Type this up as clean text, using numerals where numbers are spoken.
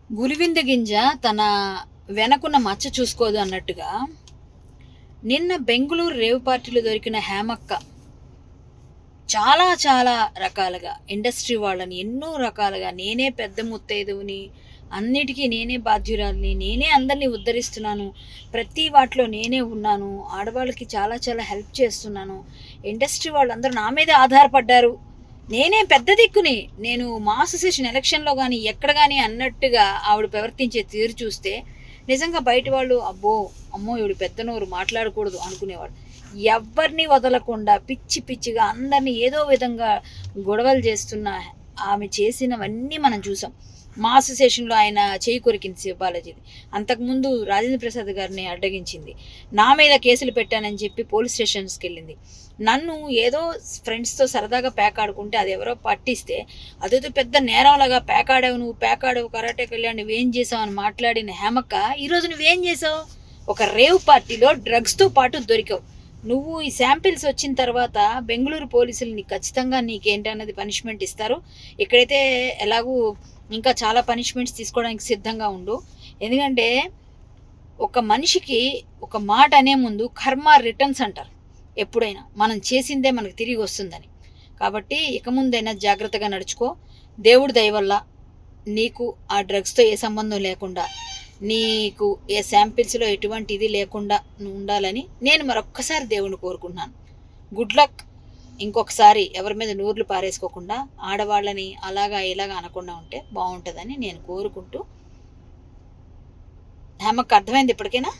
గులివింద గింజ తన వెనకున్న మచ్చ చూసుకోదు అన్నట్టుగా నిన్న బెంగుళూరు రేవ్ పార్టీలో దొరికిన హేమక్క చాలా చాలా రకాలుగా ఇండస్ట్రీ వాళ్ళని ఎన్నో రకాలుగా నేనే పెద్ద ముత్తైదువుని, అన్నిటికీ నేనే బాధ్యురాలిని, నేనే అందరినీ ఉద్ధరిస్తున్నాను, ప్రతి వాటిలో నేనే ఉన్నాను, ఆడవాళ్ళకి చాలా చాలా హెల్ప్ చేస్తున్నాను, ఇండస్ట్రీ వాళ్ళందరూ నా మీదే ఆధారపడ్డారు, నేనే పెద్ద దిక్కుని, నేను మా అసోసియేషన్ ఎలక్షన్లో కానీ ఎక్కడ కానీ అన్నట్టుగా ఆవిడ ప్రవర్తించే తీరు చూస్తే నిజంగా బయట వాళ్ళు అబ్బో అమ్మో ఈవిడ పెద్ద నోరు మాట్లాడకూడదు అనుకునేవాడు. ఎవరిని వదలకుండా పిచ్చి పిచ్చిగా అందరినీ ఏదో విధంగా గొడవలు చేస్తున్న ఆమె చేసినవన్నీ మనం చూసాం. మా అసోసియేషన్లో ఆయన చేయి కొరికింది శివబాలాజీది, అంతకుముందు రాజేంద్ర ప్రసాద్ గారిని అడ్డగించింది, నా మీద కేసులు పెట్టానని చెప్పి పోలీస్ స్టేషన్స్కి వెళ్ళింది, నన్ను ఏదో ఫ్రెండ్స్తో సరదాగా పేకాడుకుంటే అది ఎవరో పట్టిస్తే అదేదో పెద్ద నేరంలాగా పేకాడావు, నువ్వు పేకాడావు, కరాటేకి వెళ్ళావు, నువ్వేం చేసావు అని మాట్లాడిన హేమక్క ఈరోజు నువ్వేం చేసావు? ఒక రేవ్ పార్టీలో డ్రగ్స్తో పాటు దొరికావు. నువ్వు ఈ శాంపిల్స్ వచ్చిన తర్వాత బెంగళూరు పోలీసులు నీకు ఖచ్చితంగా నీకేంటన్నది పనిష్మెంట్ ఇస్తారు. ఇక్కడైతే ఎలాగూ ఇంకా చాలా పనిష్మెంట్స్ తీసుకోవడానికి సిద్ధంగా ఉండు. ఎందుకంటే ఒక మనిషికి ఒక మాట అనే ముందు కర్మ రిటర్న్స్ అంటారు. ఎప్పుడైనా మనం చేసిందే మనకు తిరిగి వస్తుందని. కాబట్టి ఇక ముందైనా జాగ్రత్తగా నడుచుకో. దేవుడి దయ వల్ల నీకు ఆ డ్రగ్స్తో ఏ సంబంధం లేకుండా, నీకు ఏ శాంపిల్స్లో ఎటువంటి ఇది లేకుండా నువ్వు ఉండాలని నేను మరొక్కసారి దేవుణ్ణి కోరుకుంటున్నాను. Good luck. ఇంకొకసారి ఎవరి మీద నూర్లు పారేసుకోకుండా ఆడవాళ్ళని అలాగా ఇలాగా అనకుండా ఉంటే బాగుంటుందని నేను కోరుకుంటూ, హేమకు అర్థమైంది ఇప్పటికైనా?